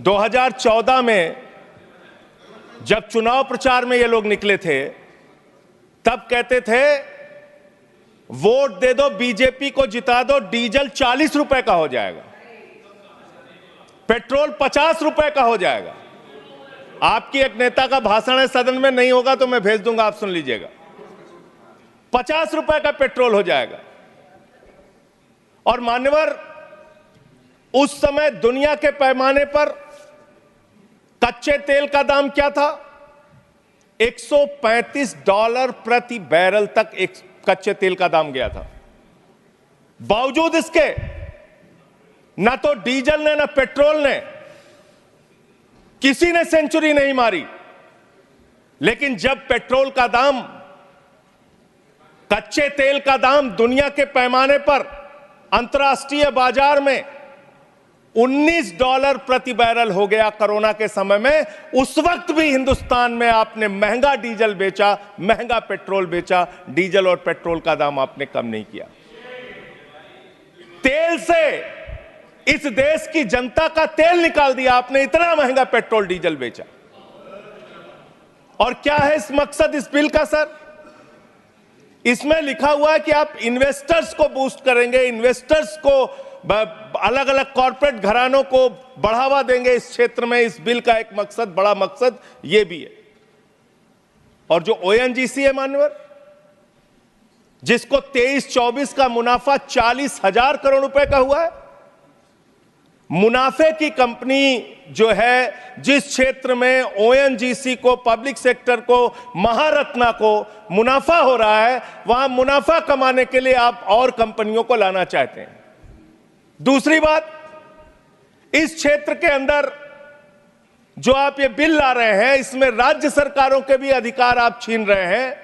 2014 में जब चुनाव प्रचार में ये लोग निकले थे, तब कहते थे वोट दे दो, बीजेपी को जिता दो, डीजल 40 रुपए का हो जाएगा, पेट्रोल 50 रुपए का हो जाएगा। आपकी एक नेता का भाषण है, सदन में नहीं होगा तो मैं भेज दूंगा, आप सुन लीजिएगा। 50 रुपए का पेट्रोल हो जाएगा। और मान्यवर, उस समय दुनिया के पैमाने पर कच्चे तेल का दाम क्या था? $135 प्रति बैरल तक एक कच्चे तेल का दाम गया था। बावजूद इसके ना तो डीजल ने ना पेट्रोल ने, किसी ने सेंचुरी नहीं मारी। लेकिन जब पेट्रोल का दाम, कच्चे तेल का दाम दुनिया के पैमाने पर अंतर्राष्ट्रीय बाजार में $19 प्रति बैरल हो गया कोरोना के समय में, उस वक्त भी हिंदुस्तान में आपने महंगा डीजल बेचा, महंगा पेट्रोल बेचा, डीजल और पेट्रोल का दाम आपने कम नहीं किया। तेल से इस देश की जनता का तेल निकाल दिया आपने, इतना महंगा पेट्रोल डीजल बेचा। और क्या है इस मकसद इस बिल का सर? इसमें लिखा हुआ है कि आप इन्वेस्टर्स को बूस्ट करेंगे, इन्वेस्टर्स को, अलग अलग कॉर्पोरेट घरानों को बढ़ावा देंगे इस क्षेत्र में। इस बिल का एक मकसद, बड़ा मकसद यह भी है। और जो ओएनजीसी है मान्यवर, जिसको 23-24 का मुनाफा 40,000 करोड़ रुपए का हुआ है, मुनाफे की कंपनी जो है, जिस क्षेत्र में ओएनजीसी को, पब्लिक सेक्टर को, महारत्ना को मुनाफा हो रहा है, वहां मुनाफा कमाने के लिए आप और कंपनियों को लाना चाहते हैं। दूसरी बात, इस क्षेत्र के अंदर जो आप ये बिल ला रहे हैं, इसमें राज्य सरकारों के भी अधिकार आप छीन रहे हैं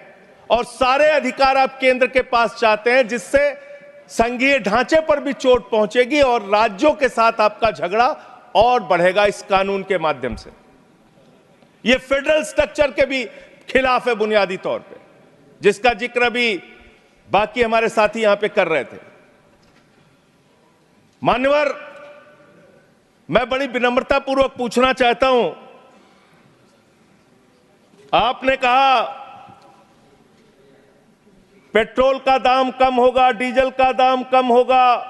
और सारे अधिकार आप केंद्र के पास चाहते हैं, जिससे संघीय ढांचे पर भी चोट पहुंचेगी और राज्यों के साथ आपका झगड़ा और बढ़ेगा इस कानून के माध्यम से। यह फेडरल स्ट्रक्चर के भी खिलाफ है बुनियादी तौर पे, जिसका जिक्र भी बाकी हमारे साथी यहां पे कर रहे थे। मान्यवर, मैं बड़ी विनम्रता पूर्वक पूछना चाहता हूं, आपने कहा पेट्रोल का दाम कम होगा, डीजल का दाम कम होगा।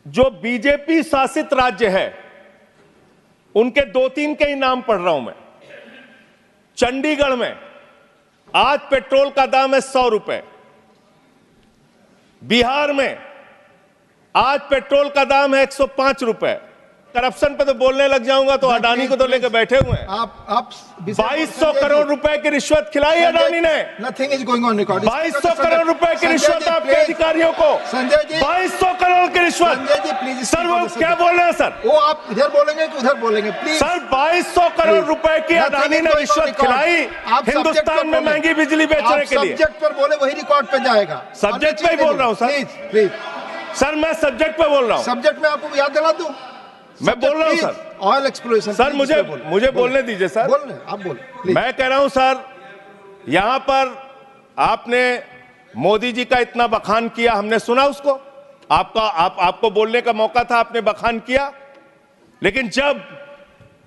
जो बीजेपी शासित राज्य है, उनके 2-3 के ही नाम पढ़ रहा हूं मैं। चंडीगढ़ में आज पेट्रोल का दाम है 100 रुपए। बिहार में आज पेट्रोल का दाम है 105 रुपए। करप्शन पे तो बोलने लग जाऊंगा तो अडानी को तो लेकर बैठे हुए हैं। आप 2200 करोड़ रुपए की रिश्वत खिलाई अडानी ने। Nothing is going on record. 2200 crore रुपए की रिश्वत आपके अधिकारियों को। संजय जी, 2200 करोड़ की रिश्वत। संजय जी प्लीज। सर वो क्या बोल रहे हैं सर? वो आप इधर बोलेंगे कि उधर बोलेंगे प्लीज। सर 2200 करोड़ रुपए की अडानी ने रिश्वत खिलाई हिंदुस्तान में महंगी बिजली बेचने के लिए। सब्जेक्ट पर बोले वही रिकॉर्ड पे जाएगा। सब्जेक्ट पे ही बोल रहा हूँ सर। प्लीज सर, मैं सब्जेक्ट पे बोल रहा हूँ। सब्जेक्ट में आपको याद दिला दूं? मैं बोल रहा हूं सर, ऑयल एक्सप्लोरेशन। सर मुझे बोलने दीजिए सर। बोलने आप बोले। मैं कह रहा हूं सर, यहां पर आपने मोदी जी का इतना बखान किया, हमने सुना उसको। आपको बोलने का मौका था, आपने बखान किया। लेकिन जब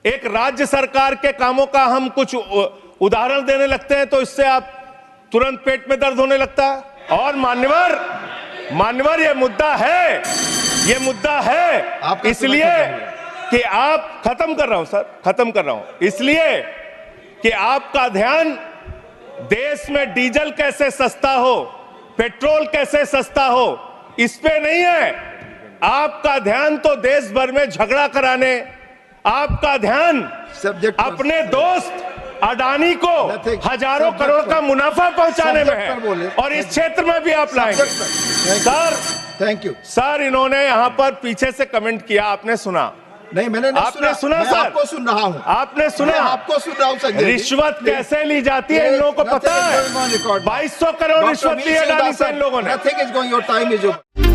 एक राज्य सरकार के कामों का हम कुछ उदाहरण देने लगते हैं तो इससे आप तुरंत पेट में दर्द होने लगता है। और मान्यवर ये मुद्दा है, इसलिए कि आप, खत्म कर रहा हूं, इसलिए कि आपका ध्यान देश में डीजल कैसे सस्ता हो, पेट्रोल कैसे सस्ता हो, इस पे नहीं है। आपका ध्यान तो देश भर में झगड़ा कराने, आपका ध्यान अपने दोस्त अडानी को हजारों करोड़ का मुनाफा पहुंचाने में है। और इस क्षेत्र में भी आप लाएंगे। Sir thank you sir. इन्होंने यहां पर पीछे से कमेंट किया, आपने सुना? नहीं, मैंने नहीं आपने सुना सर? आपको सुन रहा हूं। आपने सुना? आपको सुन रहा हूं संजय। रिश्वत कैसे ली जाती है इन लोगों को पता है। 2200 करोड़ रिश्वत ली अडानी से इन लोगों ने। Nothing is going, your time is over.